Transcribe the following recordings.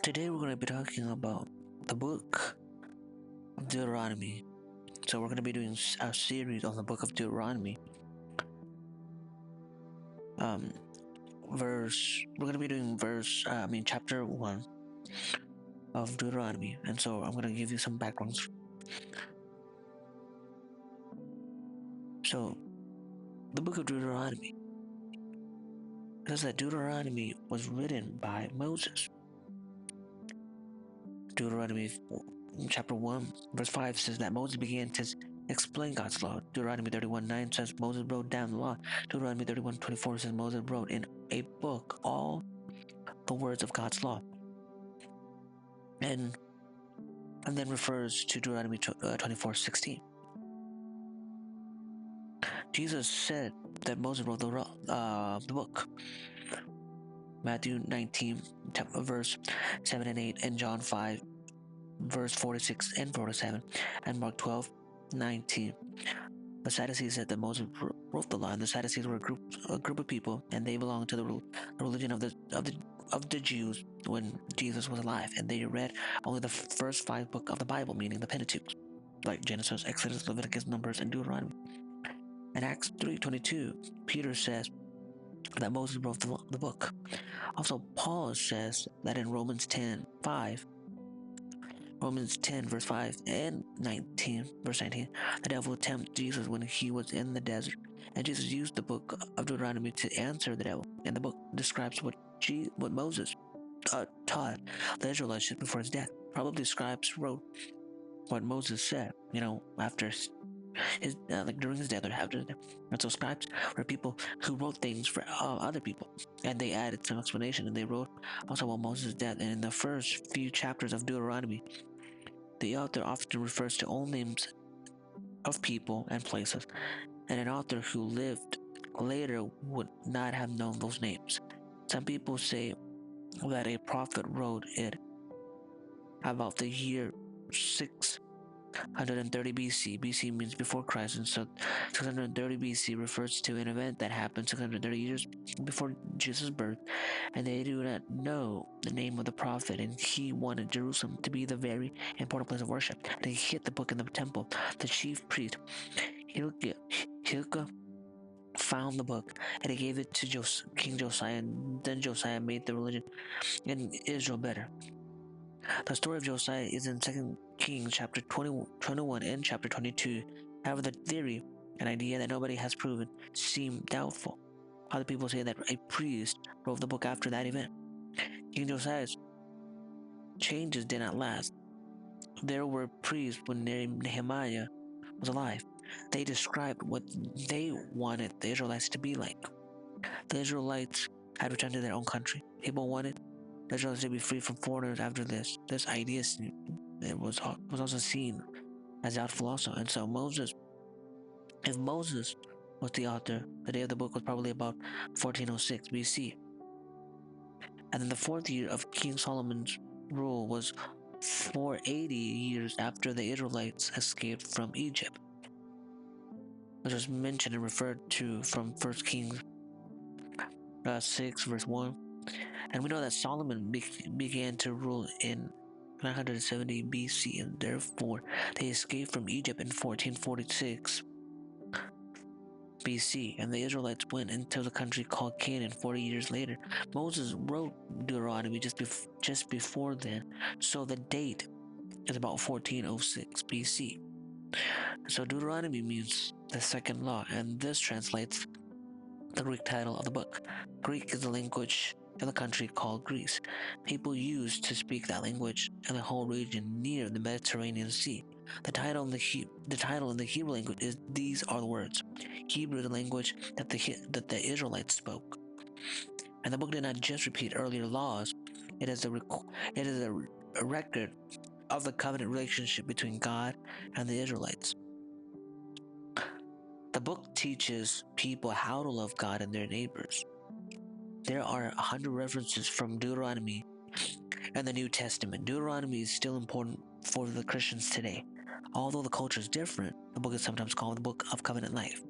Today we're going to be talking about the book of Deuteronomy. So we're going to be doing a series on the book of Deuteronomy. We're going to be doing chapter 1 of Deuteronomy. And so I'm going to give you some backgrounds. So the book of Deuteronomy, it says that Deuteronomy was written by Moses. Deuteronomy chapter 1 verse 5 says that Moses began to explain God's law. Deuteronomy 31:9 says Moses wrote down the law. Deuteronomy 31:24 says Moses wrote in a book all the words of God's law. And then refers to Deuteronomy 24:16. Jesus said that Moses wrote the book. Matthew 19 verse 7 and 8, and John 5 verse 46 and 47, and Mark 12:19. The Sadducees said that Moses wrote the law, and the Sadducees were a group of people, and they belonged to the religion of the Jews when Jesus was alive, and they read only the first 5 books of the Bible, meaning the Pentateuch, like Genesis, Exodus, Leviticus, Numbers, and Deuteronomy. In Acts 3:22, Peter says that Moses wrote the book. Also, Paul says that in Romans 10 verse 5 and 19 verse 19, the devil tempted Jesus when he was in the desert, and Jesus used the book of Deuteronomy to answer the devil. And the book describes what Moses taught the Israelites just before his death. Probably scribes wrote what Moses said, after his during his death or after his death. And so scribes were people who wrote things for other people, and they added some explanation, and they wrote also about Moses' death. And in the first few chapters of Deuteronomy, the author often refers to all names of people and places, and an author who lived later would not have known those names. Some people say that a prophet wrote it about the year 630 BC. BC means before Christ, and so 630 BC refers to an event that happened 630 years before Jesus' birth, and they do not know the name of the prophet, and he wanted Jerusalem to be the very important place of worship. And he hid the book in the temple. The chief priest, Hilkiah, found the book, and he gave it to King Josiah, and then Josiah made the religion in Israel better. The story of Josiah is in 2 Kings chapter 21 and chapter 22. However, the theory, an idea that nobody has proven, seem doubtful. Other people say that a priest wrote the book after that event. King Josiah's changes did not last. There were priests when Nehemiah was alive. They described what they wanted the Israelites to be like. The Israelites had returned to their own country. People wanted the Israelites to be free from foreigners after this. This idea was also seen as doubtful also. And so if Moses was the author, the day of the book was probably about 1406 BC. And then the 4th year of King Solomon's rule was 480 years after the Israelites escaped from Egypt, which was mentioned and referred to from 1 Kings 6 verse 1. And we know that Solomon began to rule in 970 BC, and therefore they escaped from Egypt in 1446 BC, and the Israelites went into the country called Canaan 40 years later. Moses wrote Deuteronomy just before then, so the date is about 1406 BC. So Deuteronomy means the second law, and this translates the Greek title of the book. Greek is the language in the country called Greece. People used to speak that language in the whole region near the Mediterranean Sea. The title in the Hebrew language is "These are the words." Hebrew is the language that the Israelites spoke. And the book did not just repeat earlier laws. It is a record of the covenant relationship between God and the Israelites. The book teaches people how to love God and their neighbors. There are 100 references from Deuteronomy in the New Testament. Deuteronomy is still important for the Christians today. Although the culture is different, the book is sometimes called the Book of Covenant Life.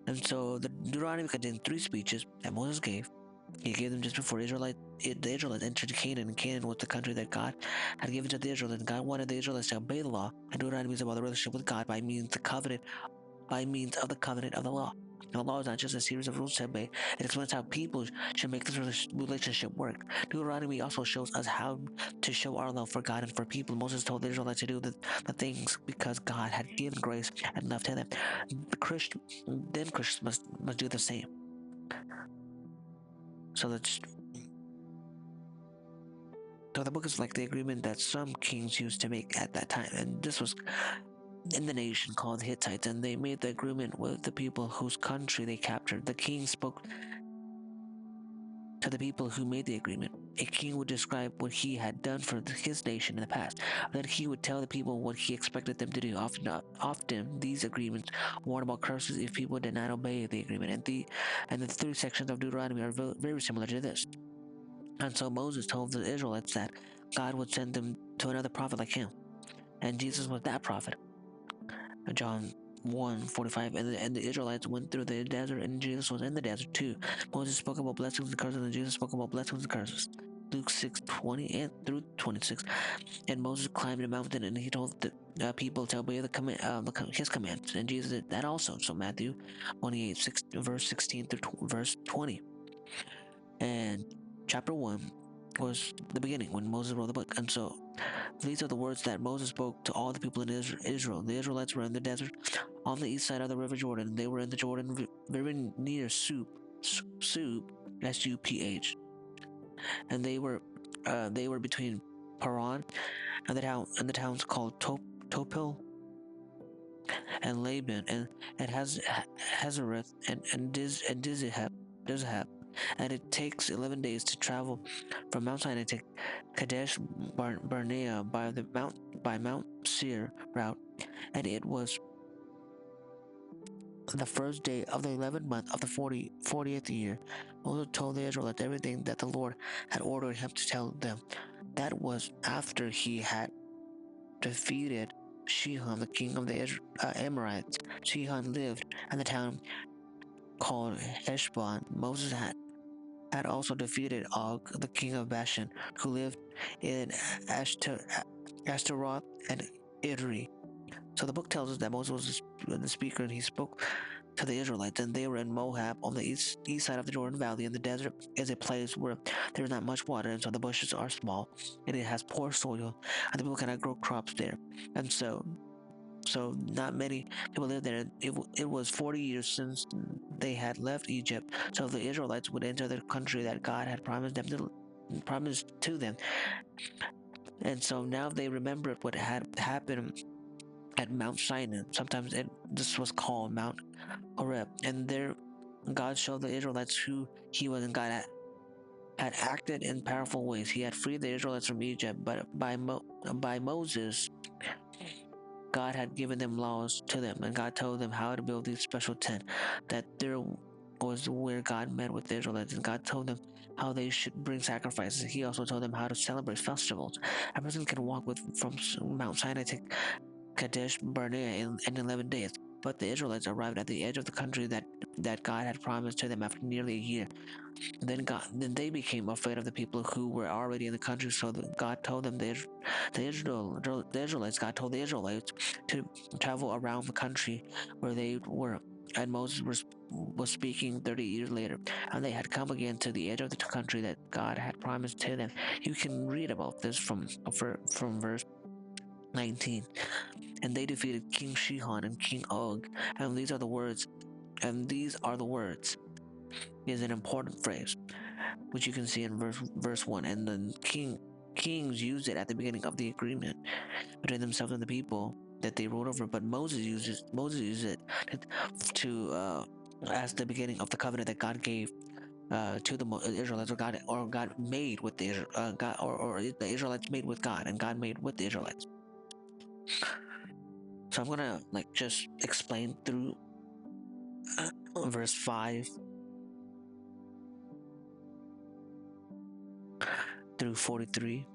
And so the Deuteronomy contains 3 speeches that Moses gave. He gave them just before the Israelites entered Canaan, and Canaan was the country that God had given to the Israelites. And God wanted the Israelites to obey the law. And Deuteronomy is about the relationship with God by means of the covenant of the law. And the law is not just a series of rules to obey; it explains how people should make this relationship work. Deuteronomy also shows us how to show our love for God and for people. Moses told the Israelites to do the things because God had given grace and love to them. Christians must do the same. So the book is like the agreement that some kings used to make at that time, and this was in the nation called Hittites, and they made the agreement with the people whose country they captured. The king spoke to the people who made the agreement. A king would describe what he had done for his nation in the past. Then he would tell the people what he expected them to do. Often these agreements warn about curses if people did not obey the agreement. And the three sections of Deuteronomy are very similar to this. And so Moses told the Israelites that God would send them to another prophet like him. And Jesus was that prophet. John 1:45, and the Israelites went through the desert, and Jesus was in the desert too. Moses spoke about blessings and curses, and Jesus spoke about blessings and curses. Luke 6:20 and through 26. And Moses climbed a mountain, and he told the people to obey his commands, and Jesus did that also. So Matthew 28, verse 16 through verse 20. And chapter 1 was the beginning when Moses wrote the book. And so these are the words that Moses spoke to all the people in Israel. The Israelites were in the desert on the east side of the river Jordan. They were in the Jordan very near Suph, S-U-P-H, and they were between Paran and the towns called Topil and Laban and Hazareth and Dizahab. And it takes 11 days to travel from Mount Sinai to Kadesh Barnea by Mount Seir route, and it was the first day of the 11th month of the 40th year. Moses told the Israelites everything that the Lord had ordered him to tell them. That was after he had defeated Sihon, the king of the Amorites. Sihon lived in the town called Heshbon. Moses had also defeated Og, the king of Bashan, who lived in Ashtaroth and Idri. So the book tells us that Moses was the speaker, and he spoke to the Israelites, and they were in Moab on the east side of the Jordan Valley, and the desert is a place where there is not much water, and so the bushes are small, and it has poor soil, and the people cannot grow crops there, and so not many people live there. It was 40 years since they had left Egypt, so the Israelites would enter the country that God had promised to them, and so now they remembered what had happened at Mount Sinai. Sometimes this was called Mount Horeb, and there God showed the Israelites who He was, and God had acted in powerful ways. He had freed the Israelites from Egypt, but by Moses, God had given them laws to them, and God told them how to build these special tent. That there was where God met with the Israelites, and God told them how they should bring sacrifices. He also told them how to celebrate festivals. A person can walk from Mount Sinai to Kadesh Barnea in 11 days. But the Israelites arrived at the edge of the country that God had promised to them after nearly a year. Then they became afraid of the people who were already in the country. So God told them the Israelites. God told the Israelites to travel around the country where they were. And Moses was speaking 30 years later, and they had come again to the edge of the country that God had promised to them. You can read about this from verse 19. And they defeated King Shihon and King Og, and these are the words. Is an important phrase, which you can see in verse 1. And the kings used it at the beginning of the agreement between themselves and the people that they wrote over. But Moses used it to as the beginning of the covenant that God gave to the Israelites, or God made with the God, or the Israelites made with God, and God made with the Israelites. So I'm gonna just explain through verse 5 through 43.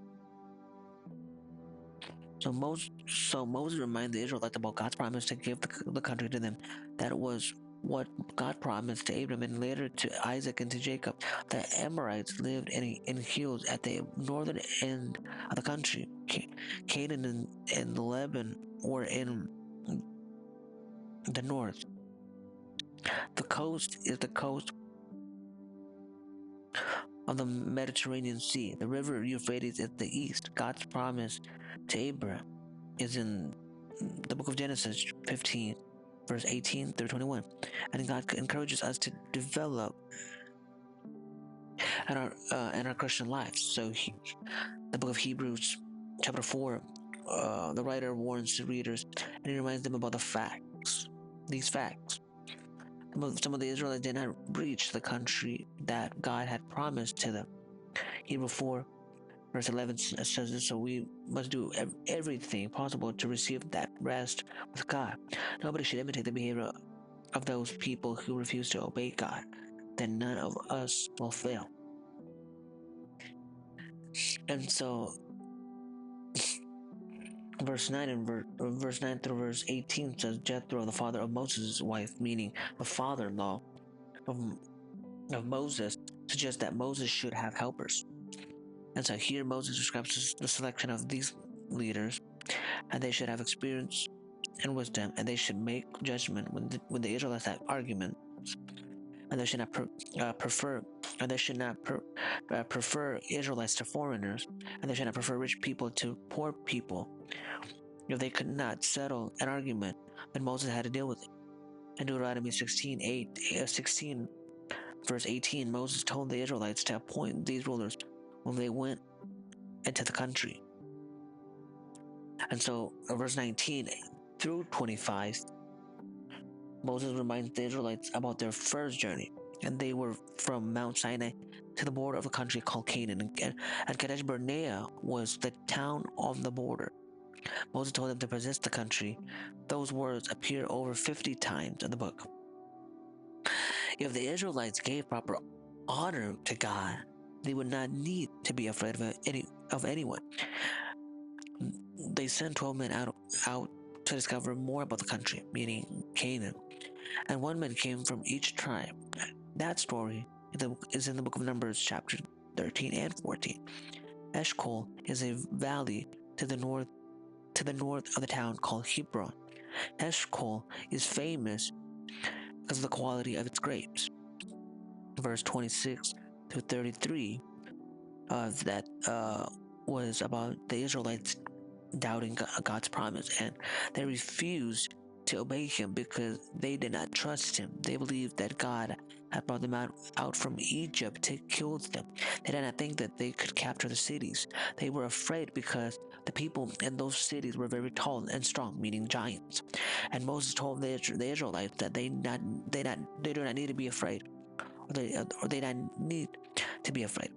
So Moses reminded the Israelites about God's promise to give the country to them. That was what God promised to Abraham and later to Isaac and to Jacob. The Amorites lived in hills at the northern end of the country. Canaan and Lebanon were in the north. The coast is the coast of the Mediterranean Sea. The river Euphrates is the east. God's promise to Abraham is in the book of Genesis 15, verse 18 through 21. And God encourages us to develop in our Christian lives. So the book of Hebrews chapter 4, the writer warns the readers and he reminds them about these facts. Some of the Israelites did not reach the country that God had promised to them. Hebrews 4 verse 11 says this, so we must do everything possible to receive that rest with God. Nobody should imitate the behavior of those people who refuse to obey God. Then none of us will fail. And so verse 9 and verse 9 through verse 18 says Jethro, the father of Moses' wife, meaning the father-in-law of Moses, suggests that Moses should have helpers. And so here Moses describes the selection of these leaders, and they should have experience and wisdom, and they should make judgment when the Israelites have arguments, and they should not prefer Israelites to foreigners, and they should not prefer rich people to poor people. If they could not settle an argument, then Moses had to deal with it. In Deuteronomy 16 verse 18, Moses told the Israelites to appoint these rulers when they went into the country. And so verse 19 through 25, Moses reminds the Israelites about their first journey, and they were from Mount Sinai to the border of a country called Canaan, and Kadesh Barnea was the town on the border. Moses told them to possess the country. Those words appear over 50 times in the book. If the Israelites gave proper honor to God, they would not need to be afraid of anyone. They sent 12 men out to discover more about the country, meaning Canaan, and one man came from each tribe. That story is in the book of Numbers, chapter 13 and 14. Eshcol is a valley to the north of the town called Hebron. Eshcol is famous because of the quality of its grapes. Verse 26 to 33 that was about the Israelites doubting God's promise, and they refused to obey him because they did not trust him. They believed that God had brought them out from Egypt to kill them. They did not think that they could capture the cities. They were afraid because the people in those cities were very tall and strong, meaning giants. And Moses told the Israelites that they do not need to be afraid, or they don't need to be afraid.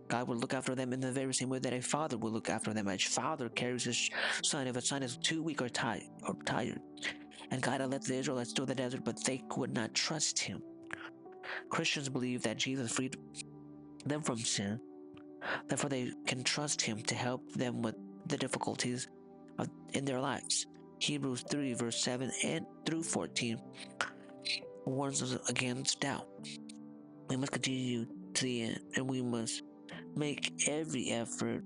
God will look after them in the very same way that a father will look after them. A father carries his son if a son is too weak or tired. And God had let the Israelites do the desert, but they could not trust him. Christians believe that Jesus freed them from sin, therefore they can trust him to help them with the difficulties in their lives. Hebrews 3 verse 7 and through 14 warns us against doubt. We must continue to the end, and we must make every effort.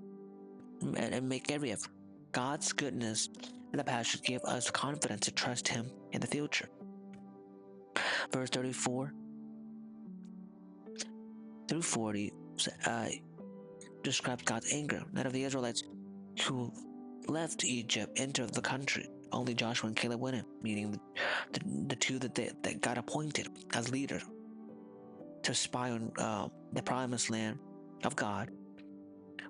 God's goodness and the past should give us confidence to trust him in the future. Verse 34 through 40 describes God's anger. None of the Israelites who left Egypt entered the country. Only Joshua and Caleb went in, meaning the two that God appointed as leaders to spy on the promised land of God,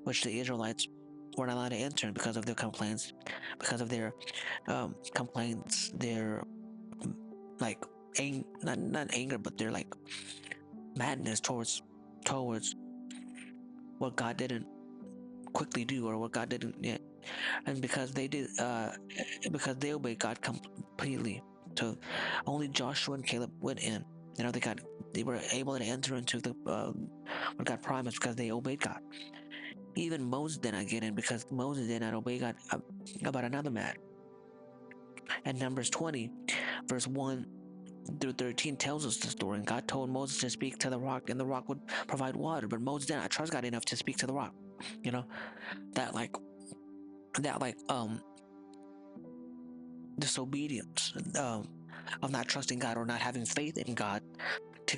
which the Israelites were not allowed to enter because of their complaints, their like not anger, but their like madness towards what God didn't quickly do, or what God didn't yet, and because they obeyed God completely. So only Joshua and Caleb went in. They were able to enter into the what God promised because they obeyed God. Even Moses did not get in because Moses did not obey God about another matter. And Numbers 20, verse 1 through 13 tells us the story. And God told Moses to speak to the rock, and the rock would provide water. But Moses did not trust God enough to speak to the rock. You know, that like that like disobedience of not trusting God or not having faith in God to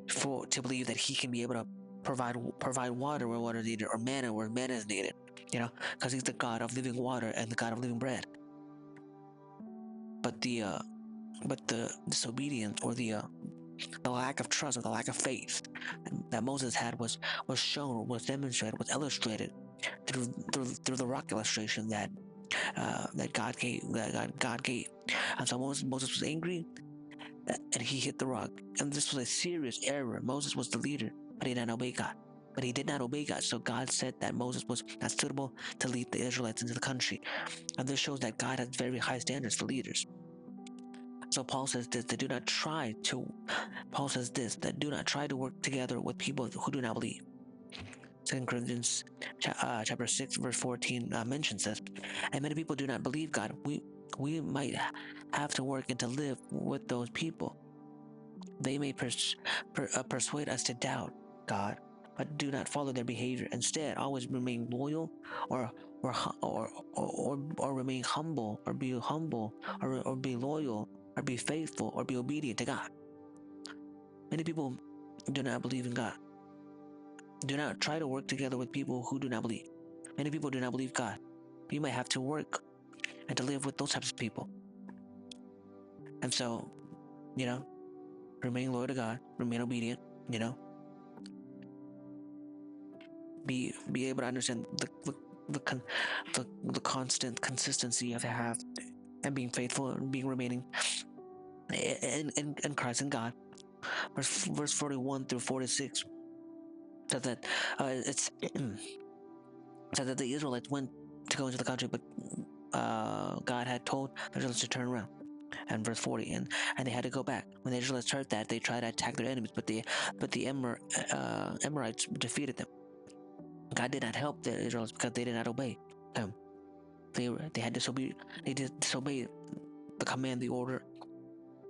to believe that He can be able to provide water where water is needed, or manna where manna is needed. You know, because He's the God of living water and the God of living bread. But the disobedience, or the lack of trust, or the lack of faith that Moses had was shown, was demonstrated, was illustrated through the rock illustration that God gave. God gave. And so Moses was angry, and he hit the rock. And this was a serious error. Moses was the leader, but he did not obey God. But he did not obey God, so God said that Moses was not suitable to lead the Israelites into the country. And this shows that God has very high standards for leaders. So Paul says this, that do not try to Paul says this, that do not try to work together with people who do not believe. 2 Corinthians chapter 6 verse 14 mentions this. And many people do not believe God. We might have to work and to live with those people. They may persuade us to doubt God, but do not follow their behavior. Instead, always remain loyal, or remain humble, or be humble, or be loyal, or be faithful, or be obedient to God. Many people do not believe in God. Do not try to work together with people who do not believe. Many people do not believe God. You might have to work and to live with those types of people. And so, you know, remain loyal to God, remain obedient, you know, be able to understand the constant consistency you have to have, and being faithful and being remaining in Christ and God. Verse 41 through 46 said that said that the Israelites went to go into the country, but God had told the Israelites to turn around. And verse 40, and they had to go back. When the Israelites heard that, they tried to attack their enemies, but the Amorites defeated them. God did not help the Israelites because they did not obey Him. They had disobeyed. They disobeyed the command, the order,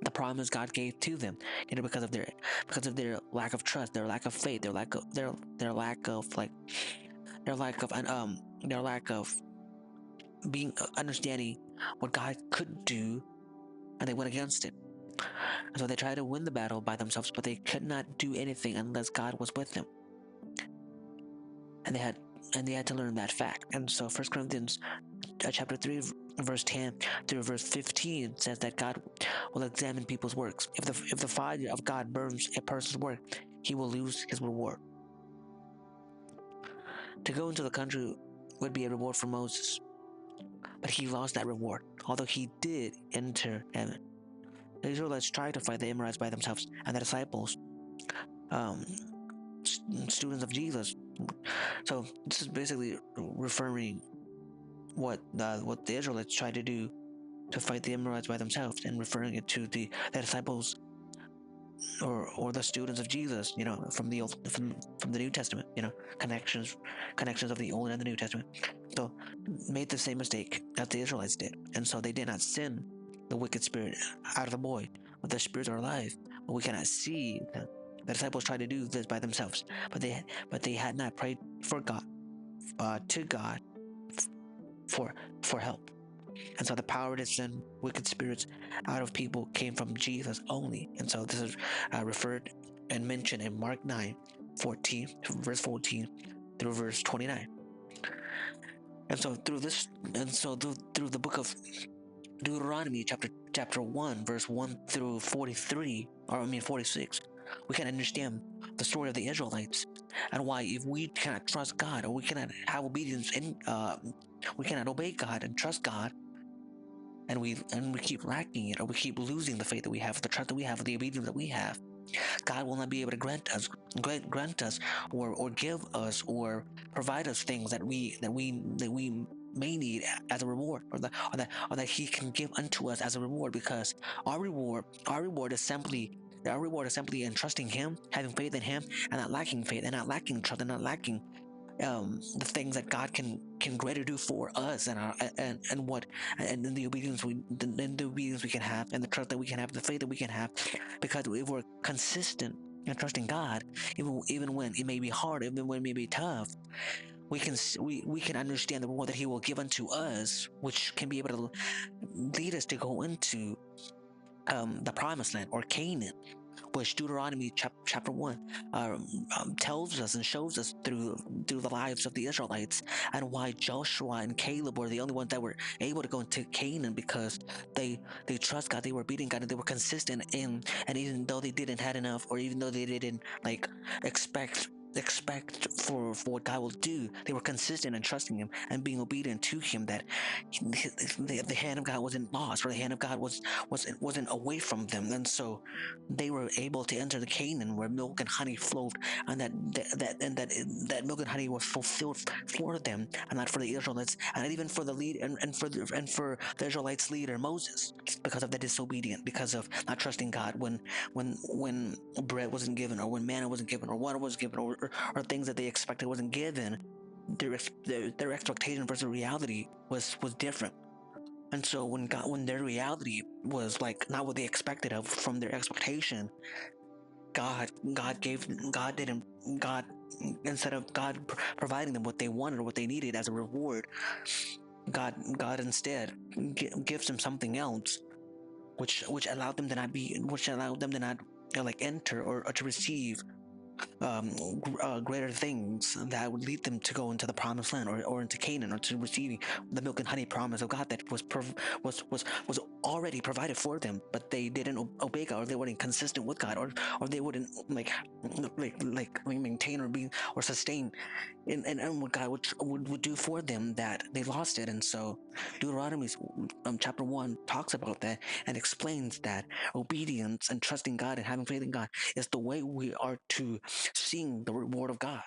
the promise God gave to them. You know, because of their lack of trust, their lack of faith, their lack of being understanding what God could do, and they went against it. And so they tried to win the battle by themselves, but they could not do anything unless God was with them. And they had to learn that fact. And so 1 Corinthians chapter 3 verse 10 through verse 15 says that God will examine people's works. If the fire of God burns a person's work, he will lose his reward. To go into the country would be a reward for Moses, but he lost that reward, although he did enter heaven. The Israelites tried to fight the Amorites by themselves, and the disciples, students of Jesus. So this is basically referring what the Israelites tried to do to fight the Amorites by themselves, and referring it to the disciples, or the students of Jesus, you know, from the New Testament, you know, connections of the Old and the New Testament. So made the same mistake that the Israelites did, and so they did not send the wicked spirit out of the boy, but the spirits are alive. But we cannot see the disciples tried to do this by themselves, but they had not prayed for God, to God, for help. And so the power to send wicked spirits out of people came from Jesus only. And so this is referred and mentioned in Mark 9:14, verse 14 through verse 29. And so through the book of Deuteronomy, chapter 1, verse 1 through 43, 46, we can understand the story of the Israelites, and why, if we cannot trust God, or we cannot have obedience in we cannot obey God and trust God, and we keep lacking it, or we keep losing the faith that we have, the trust that we have, the obedience that we have, God will not be able to grant us, or give us, or provide us things that we may need as a reward, or that He can give unto us as a reward, because our reward is simply in trusting Him, having faith in Him, and not lacking faith, and not lacking trust, and not lacking the things that God can greater do for us, and our and what and the obedience we can have, and the trust that we can have, the faith that we can have, because if we're consistent and trusting God, even when it may be hard, even when it may be tough, we can understand the reward that He will give unto us, which can be able to lead us to go into the promised land, or Canaan, which Deuteronomy chapter 1 tells us and shows us through the lives of the Israelites, and why Joshua and Caleb were the only ones that were able to go into Canaan, because they trust God, they were beating God, and they were consistent in, and even though they didn't had enough, or even though they didn't like expect for what God will do, they were consistent in trusting Him and being obedient to Him. That the hand of God wasn't lost, or the hand of God wasn't away from them, and so they were able to enter the Canaan where milk and honey flowed, and that milk and honey was fulfilled for them, and not for the Israelites, and even for the lead and for the Israelites' leader Moses, because of the disobedience, because of not trusting God when bread wasn't given, or when manna wasn't given, or water was given, or things that they expected wasn't given. Their expectation versus reality was different. And so when their reality was like not what they expected of from their expectation, God gave God didn't God instead of God providing them what they wanted or what they needed as a reward, God instead gives them something else, which allowed them to not be which allowed them to not like enter, or to receive greater things that would lead them to go into the promised land, or into Canaan, or to receiving the milk and honey promise of God that was already provided for them, but they didn't obey God, or they weren't consistent with God, or they wouldn't maintain or be or sustain and what God would do for them, that they lost it. And so Deuteronomy chapter 1 talks about that and explains that obedience and trusting God and having faith in God is the way we are to seeing the reward of God.